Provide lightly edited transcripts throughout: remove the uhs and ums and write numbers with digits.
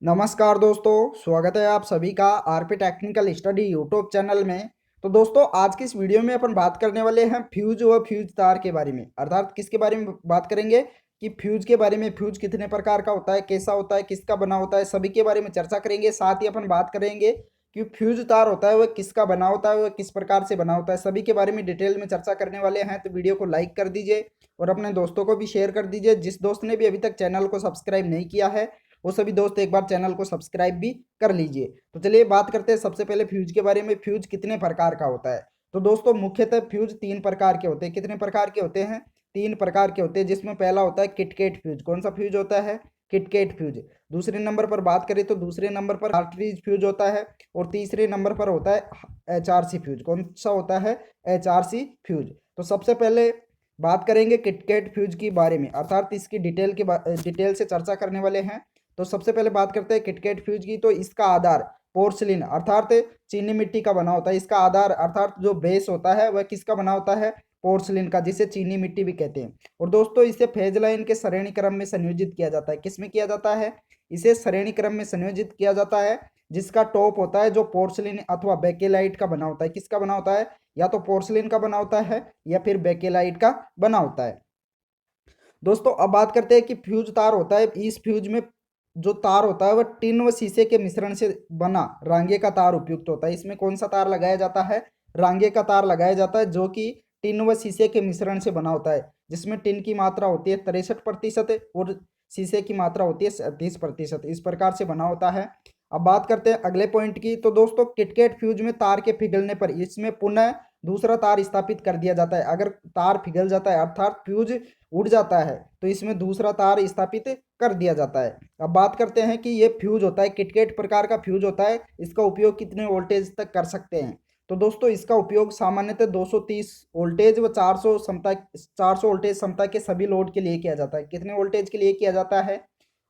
नमस्कार दोस्तों, स्वागत है आप सभी का RP technical study YouTube channel में। तो दोस्तों, आज की इस वीडियो में अपन बात करने वाले हैं फ्यूज व फ्यूज तार के बारे में। अर्थात किसके बारे में बात करेंगे कि फ्यूज के बारे में। फ्यूज कितने प्रकार का होता है, कैसा होता है, किसका बना होता है, सभी के बारे में चर्चा करेंगे। साथ ही अपन बात करेंगे कि फ्यूज तार होता है वह किसका बना होता है, वह किस प्रकार से बना होता है, सभी के बारे में डिटेल में चर्चा करने वाले हैं। तो वीडियो को लाइक कर दीजिए और अपने दोस्तों को भी शेयर कर दीजिए। जिस दोस्त ने भी अभी तक चैनल को सब्सक्राइब नहीं किया है वो सभी दोस्त एक बार चैनल को सब्सक्राइब भी कर लीजिए। तो चलिए बात करते हैं सबसे पहले फ्यूज के बारे में। फ्यूज कितने प्रकार का होता है? तो दोस्तों, मुख्यतः फ्यूज तीन प्रकार के होते हैं। कितने प्रकार के होते हैं? तीन प्रकार के होते हैं, जिसमें पहला होता है किटकेट फ्यूज। कौन सा फ्यूज होता है? KitKat fuse. दूसरे नंबर पर बात करें तो दूसरे नंबर पर कार्ट्रिज फ्यूज होता है। और तीसरे नंबर पर होता है HRC फ्यूज। कौन सा होता है? HRC fuse. तो सबसे पहले बात करेंगे किटकेट फ्यूज के बारे में, अर्थात इसकी डिटेल से चर्चा करने वाले हैं। तो सबसे पहले बात करते हैं किटकेट फ्यूज की। तो इसका आधार पोर्सिलिन अर्थात चीनी मिट्टी का बना होता है। इसका आधार अर्थात जो बेस होता है वह किसका बना होता है? पोर्सिलिन का, जिसे चीनी मिट्टी भी कहते हैं। और दोस्तों, इसे फेज लाइन के श्रेणी क्रम में संयोजित किया जाता है। किसमें किया जाता है? इसे श्रेणी क्रम में संयोजित किया जाता है, जिसका टॉप होता है जो पोर्सिलिन अथवा बेकेलाइट का बना होता है। किसका बना होता है? या तो पोर्सिलिन का बना होता है या फिर बेकेलाइट का बना होता है। दोस्तों, अब बात करते हैं कि फ्यूज तार होता है। इस फ्यूज में जो तार होता है वह टिन व शीशे के मिश्रण से बना रांगे का तार उपयुक्त होता है। इसमें कौन सा तार लगाया जाता है? रांगे का तार लगाया जाता है, जो कि टिन व शीशे के मिश्रण से बना होता है, जिसमें टिन की मात्रा होती है 63% और शीशे की मात्रा होती है 37%। इस प्रकार से बना होता है। अब बात करते हैं अगले पॉइंट की। तो दोस्तों, किटकेट फ्यूज में तार के पिघलने पर इसमें पुनः दूसरा तार स्थापित कर दिया जाता है। अगर तार पिघल जाता है अर्थात फ्यूज उड़ जाता है तो इसमें दूसरा तार स्थापित कर दिया जाता है। अब बात करते हैं कि ये फ्यूज होता है, किटकेट प्रकार का फ्यूज होता है। इसका उपयोग कितने वोल्टेज तक कर सकते हैं? तो दोस्तों, इसका उपयोग सामान्यतः 230 वोल्टेज व 400 वोल्टेज क्षमता के सभी लोड के लिए किया जाता है। कितने वोल्टेज के लिए किया जाता है?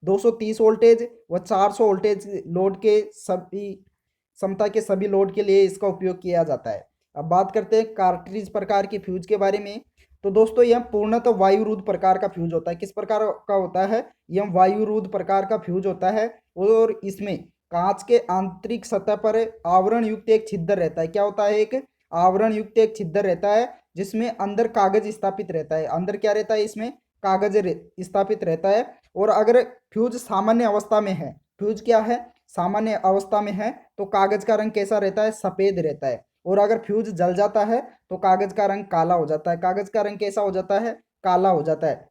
230 वोल्टेज व 400 वोल्टेज लोड के सभी क्षमता के सभी लोड के लिए इसका उपयोग किया जाता है। अब बात करते हैं कार्ट्रिज प्रकार की फ्यूज के बारे में। तो दोस्तों, यह पूर्णतः वायुरुद्ध प्रकार का फ्यूज होता है। किस प्रकार का होता है? यह वायुरुद्ध प्रकार का फ्यूज होता है और इसमें कांच के आंतरिक सतह पर आवरण युक्त एक छिद्र रहता है। क्या होता है? एक आवरण युक्त एक छिद्र रहता है, जिसमें अंदर कागज स्थापित रहता है। अंदर क्या रहता है? इसमें कागज स्थापित रहता है। और अगर फ्यूज सामान्य अवस्था में है, फ्यूज क्या है? सामान्य अवस्था में है, तो कागज का रंग कैसा रहता है? सफेद रहता है। और अगर फ्यूज जल जाता है तो कागज का रंग काला हो जाता है। कागज का रंग कैसा हो जाता है? काला हो जाता है।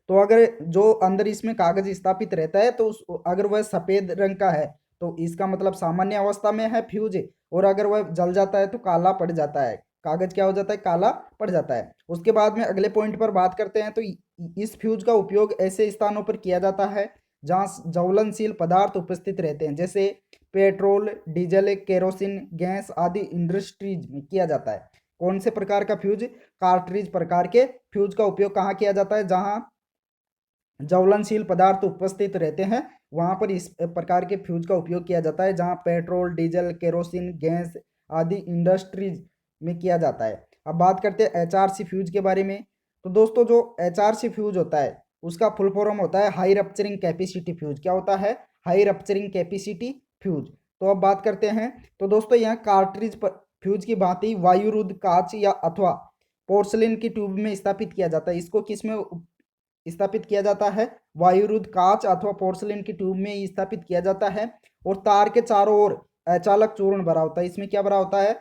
तो अगर जो अंदर इसमें कागज स्थापित रहता है तो अगर वह सफेद रंग का है तो इसका मतलब सामान्य अवस्था में है फ्यूज। और अगर वह जल जाता है तो काला पड़ जाता है। कागज क्या हो जाता है? काला पड़ जाता है। उसके बाद में अगले पॉइंट पर बात करते हैं। तो इस फ्यूज का उपयोग ऐसे स्थानों पर किया जाता है जहाँ ज्वलनशील पदार्थ उपस्थित रहते हैं, जैसे पेट्रोल, डीजल, केरोसिन गैस आदि इंडस्ट्रीज में किया जाता है। कौन से प्रकार का फ्यूज? कार्ट्रिज प्रकार के फ्यूज का उपयोग कहाँ किया जाता है? जहाँ ज्वलनशील पदार्थ उपस्थित रहते हैं वहां पर इस प्रकार के फ्यूज का उपयोग किया जाता है, जहां पेट्रोल, डीजल, केरोसिन गैस आदि इंडस्ट्रीज में किया जाता है। अब बात करते हैं HRC फ्यूज के बारे में। तो दोस्तों, जो HRC फ्यूज होता है उसका फुल फॉर्म होता है हाई रप्चरिंग कैपेसिटी फ्यूज। क्या होता है? High rupturing capacity fuse. तो अब बात करते हैं। तो दोस्तों, यहाँ कार्ट्रिज फ्यूज की भांति वायुरुद्ध कांच या अथवा पोर्सलिन की ट्यूब में स्थापित किया जाता है। इसको किस में स्थापित किया जाता है? वायुरुद्ध कांच अथवा पोर्सलिन की ट्यूब में स्थापित किया जाता है। और तार के चारों ओर अचालक चूर्ण भरा होता है। इसमें क्या भरा होता है?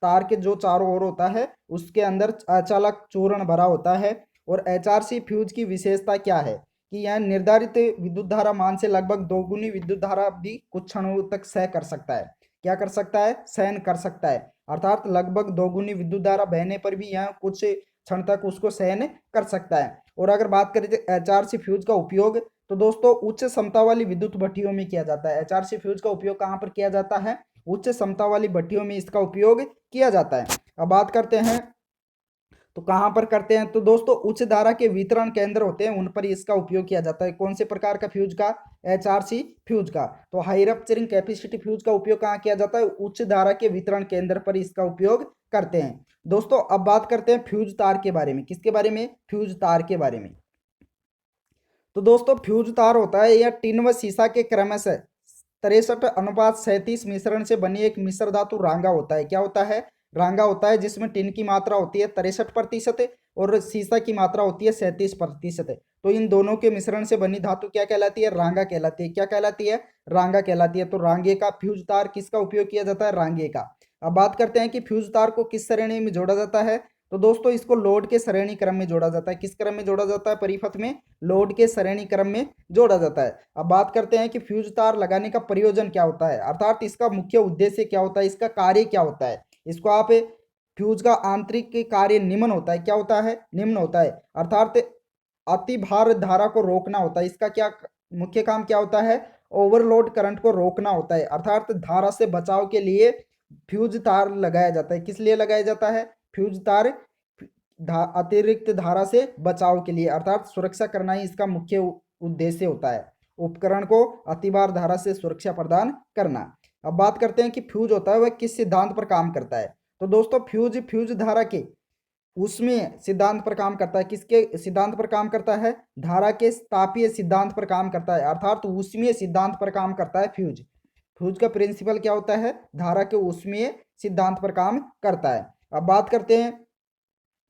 तार के जो चारों ओर होता है उसके अंदर अचालक चूर्ण भरा होता है। और HRC फ्यूज की विशेषता क्या है कि यह निर्धारित विद्युत धारा मान से लगभग दोगुनी विद्युत धारा भी कुछ क्षणों तक सह कर सकता है। क्या कर सकता है? सहन कर सकता है। अर्थात लगभग दोगुनी विद्युत धारा बहने पर भी यह कुछ क्षण तक उसको सहन कर सकता है। और अगर बात करें HRC फ्यूज का उपयोग, तो दोस्तों उच्च क्षमता वाली विद्युत भट्टियों में किया जाता है। HRC फ्यूज का उपयोग कहाँ पर किया जाता है? उच्च क्षमता वाली भट्टियों में इसका उपयोग किया जाता है। अब बात करते हैं तो कहाँ पर करते हैं। तो दोस्तों, उच्च धारा के वितरण केंद्र होते हैं उन पर इसका उपयोग किया जाता है। कौन से प्रकार का फ्यूज का? HRC फ्यूज का। तो हाई रप्चरिंग कैपेसिटी फ्यूज का उपयोग कहाँ किया जाता है? उच्च धारा के वितरण केंद्र पर इसका उपयोग करते हैं। दोस्तों, अब बात करते हैं फ्यूज तार के बारे में। किसके बारे में? फ्यूज तार के बारे में। तो दोस्तों फ्यूज तार होता है यह टिन व सीसा के क्रमशः 63:37 मिश्रण से बनी एक मिश्र धातु रांगा होता है। क्या होता है? रांगा होता है, जिसमें टिन की मात्रा होती है 63% और सीसा की मात्रा होती है 37%। तो इन दोनों के मिश्रण से बनी धातु क्या कहलाती है? रांगा कहलाती है। क्या कहलाती है? रांगा कहलाती है। तो रांगे का फ्यूज तार किसका उपयोग किया जाता है? रांगे का। अब बात करते हैं कि फ्यूज तार को किस श्रेणी में जोड़ा जाता है। तो दोस्तों इसको लोड के श्रेणी क्रम में जोड़ा जाता है। किस क्रम में जोड़ा जाता है? परिपथ में लोड के श्रेणी क्रम में जोड़ा जाता है। अब बात करते हैं कि फ्यूज तार लगाने का प्रयोजन क्या होता है, अर्थात इसका मुख्य उद्देश्य क्या होता है, इसका कार्य क्या होता है। इसको आप फ्यूज का आंतरिक कार्य निम्न होता है। क्या होता है? निम्न होता है, अर्थात अति भार धारा को रोकना होता है। इसका क्या मुख्य काम क्या होता है? ओवरलोड करंट को रोकना होता है, अर्थात धारा से बचाव के लिए फ्यूज तार लगाया जाता है। किस लिए लगाया जाता है? फ्यूज तार अतिरिक्त धारा से बचाव के लिए, अर्थात सुरक्षा करना ही इसका मुख्य उद्देश्य होता है। उपकरण को अतिभार धारा से सुरक्षा प्रदान करना। अब बात करते हैं कि फ्यूज होता है वह किस सिद्धांत पर काम करता है। तो दोस्तों फ्यूज धारा के उसमें सिद्धांत पर काम करता है। किसके सिद्धांत पर काम करता है? धारा के तापीय सिद्धांत पर काम करता है, अर्थात ऊष्मीय सिद्धांत पर काम करता है फ्यूज। फ्यूज का प्रिंसिपल क्या होता है? धारा के ऊष्मीय सिद्धांत पर काम करता है। अब बात करते हैं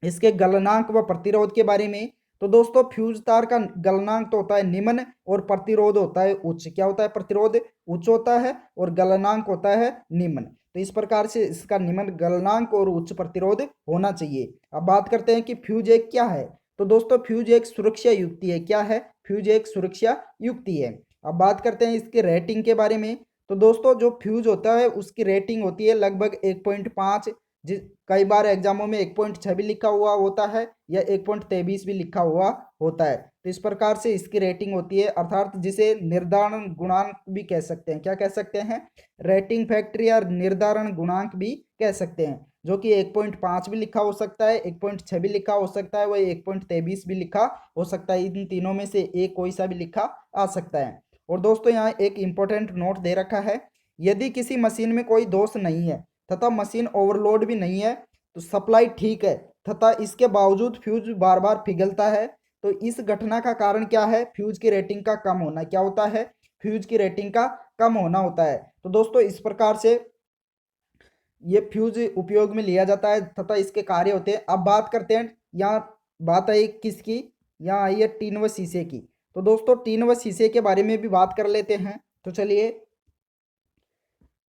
इसके गलनांक व प्रतिरोध के बारे में। तो दोस्तों फ्यूज तार का गलनांक तो होता है निम्न और प्रतिरोध होता है उच्च। क्या होता है? प्रतिरोध उच्च होता है और गलनांक होता है निम्न। तो इस प्रकार से इसका निम्न गलनांक और उच्च प्रतिरोध होना चाहिए। अब बात करते हैं कि फ्यूज एक क्या है। तो दोस्तों फ्यूज एक सुरक्षा युक्ति है। क्या है? फ्यूज एक सुरक्षा युक्ति है। अब बात करते हैं इसके रेटिंग के बारे में। तो दोस्तों जो फ्यूज होता है उसकी रेटिंग होती है लगभग 1.5, जिस कई बार एग्जामों में 1.6 भी लिखा हुआ होता है या 1.23 भी लिखा हुआ होता है। तो इस प्रकार से इसकी रेटिंग होती है, अर्थात जिसे निर्धारण गुणांक भी कह सकते हैं। क्या कह सकते हैं? रेटिंग फैक्टर या निर्धारण गुणांक भी कह सकते हैं, जो कि 1.5 भी लिखा हो सकता है, 1.6 भी लिखा हो सकता है, वह 1.23 भी लिखा हो सकता है। इन तीनों में से एक कोई सा भी लिखा आ सकता है। और दोस्तों यहाँ एक इंपॉर्टेंट नोट दे रखा है, यदि किसी मशीन में कोई दोष नहीं है तथा मशीन ओवरलोड भी नहीं है तो सप्लाई ठीक है तथा इसके बावजूद फ्यूज बार बार पिघलता है, तो इस घटना का कारण क्या है? फ्यूज की रेटिंग का कम होना। क्या होता है? फ्यूज की रेटिंग का कम होना होता है। तो दोस्तों इस प्रकार से ये फ्यूज उपयोग में लिया जाता है तथा इसके कार्य होते हैं। अब बात करते हैं, यहाँ बात आई किसकी? यहाँ आई है टीन व शीशे की। तो दोस्तों टीन व शीशे के बारे में भी बात कर लेते हैं। तो चलिए,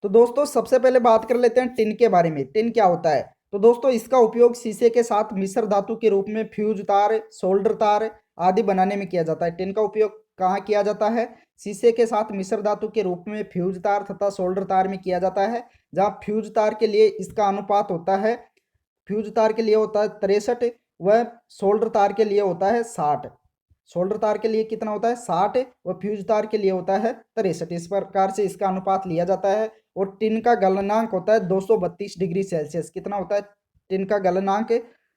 तो दोस्तों सबसे पहले बात कर लेते हैं टिन के बारे में। टिन क्या होता है? तो दोस्तों इसका उपयोग शीशे के साथ मिश्र धातु के रूप में फ्यूज तार, सोल्डर तार आदि बनाने में किया जाता है। टिन का उपयोग कहाँ किया जाता है? शीशे के साथ मिश्र धातु के रूप में फ्यूज तार तथा सोल्डर तार में किया जाता है, जहाँ फ्यूज तार के लिए इसका अनुपात होता है, फ्यूज तार के लिए होता है 63 व सोल्डर तार के लिए होता है 60। सोल्डर तार के लिए कितना होता है? 60 व फ्यूज तार के लिए होता है 63। इस प्रकार से इसका अनुपात लिया जाता है। और टिन का गलनांक होता है 232 डिग्री सेल्सियस। कितना होता है? टिन का गलनांक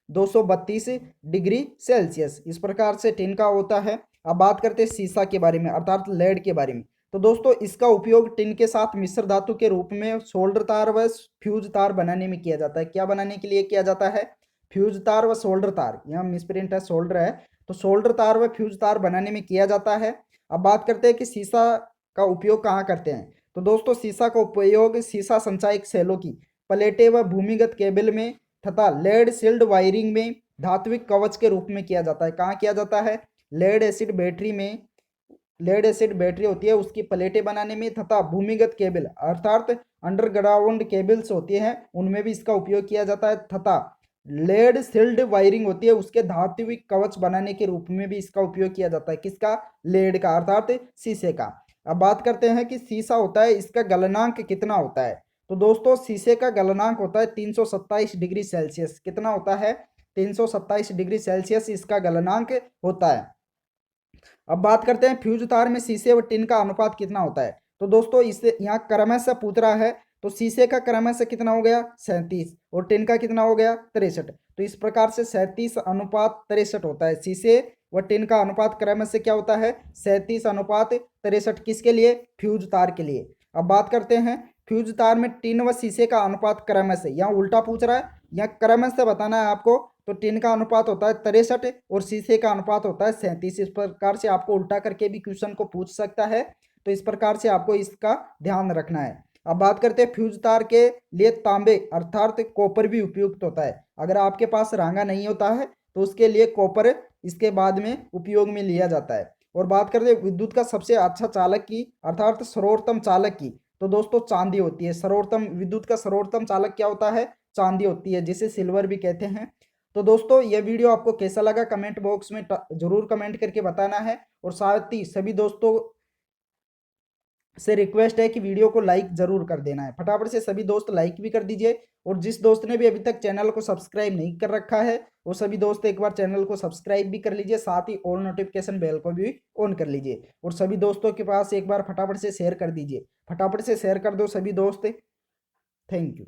232 डिग्री सेल्सियस। इस प्रकार से टिन का होता है। अब बात करते हैं शीशा के बारे में, अर्थात लेड के बारे में। तो दोस्तों इसका उपयोग टिन के साथ मिश्र धातु के रूप में सोल्डर तार व फ्यूज तार बनाने में किया जाता है। क्या बनाने के लिए किया जाता है? फ्यूज तार व सोल्डर तार, यहाँ मिसप्रिंट है, सोल्डर है, तो सोल्डर तार व फ्यूज तार बनाने में किया जाता है। अब बात करते हैं कि शीशा का उपयोग कहाँ करते हैं। तो दोस्तों शीशा का उपयोग शीशा संचायक सेलों की प्लेटें व भूमिगत केबल में तथा लेड सील्ड वायरिंग में धात्विक कवच के रूप में किया जाता है। कहाँ किया जाता है? लेड एसिड बैटरी में, लेड एसिड बैटरी होती है उसकी प्लेटें बनाने में तथा भूमिगत केबल अर्थात अंडरग्राउंड केबल्स होती हैं उनमें भी इसका उपयोग किया जाता है, तथा लेड सील्ड वायरिंग होती है उसके धात्विक कवच बनाने के रूप में भी इसका उपयोग किया जाता है। किसका? लेड का, अर्थात शीशे का। अब बात करते हैं कि शीशा होता है इसका गलनांक कितना होता है। तो दोस्तों शीशे का गलनांक होता है 327 डिग्री सेल्सियस। कितना होता है? 327 डिग्री सेल्सियस इसका गलनांक होता है। अब बात करते हैं फ्यूज तार में शीशे व टिन का अनुपात कितना होता है। तो दोस्तों इससे यहाँ क्रमशः पूछ रहा है, तो शीशे का क्रमशः कितना हो गया? 37 और टिन का कितना हो गया? 63। तो इस प्रकार से 37:63 होता है। शीशे व टिन का अनुपात क्रमशः क्या होता है? 37:63। किसके लिए? फ्यूज तार के लिए। अब बात करते हैं फ्यूज तार में टिन व शीशे का अनुपात क्रमशः, यहाँ उल्टा पूछ रहा है, यहाँ क्रमशः बताना है आपको, तो टिन का अनुपात होता है 63 और शीशे का अनुपात होता है 37। इस प्रकार से आपको उल्टा करके भी क्वेश्चन को पूछ सकता है, तो इस प्रकार से आपको इसका ध्यान रखना है। अब बात करते हैं फ्यूज तार के लिए तांबे अर्थात कॉपर भी उपयुक्त होता है। अगर आपके पास रांगा नहीं होता है तो उसके लिए कॉपर इसके बाद में उपयोग में लिया जाता है। और बात करते हैं विद्युत का सबसे अच्छा चालक की अर्थात सर्वोत्तम चालक की, तो दोस्तों चांदी होती है। सर्वोत्तम विद्युत का सर्वोत्तम चालक क्या होता है? चांदी होती है, जिसे सिल्वर भी कहते हैं। तो दोस्तों यह वीडियो आपको कैसा लगा कमेंट बॉक्स में जरूर कमेंट करके बताना है। और साथ ही सभी दोस्तों से रिक्वेस्ट है कि वीडियो को लाइक जरूर कर देना है, फटाफट से सभी दोस्त लाइक भी कर दीजिए। और जिस दोस्त ने भी अभी तक चैनल को सब्सक्राइब नहीं कर रखा है वो सभी दोस्त एक बार चैनल को सब्सक्राइब भी कर लीजिए, साथ ही ऑल नोटिफिकेशन बेल को भी ऑन कर लीजिए। और सभी दोस्तों के पास एक बार फटाफट से शेयर कर दीजिए, फटाफट से शेयर कर दो सभी दोस्त। Thank you.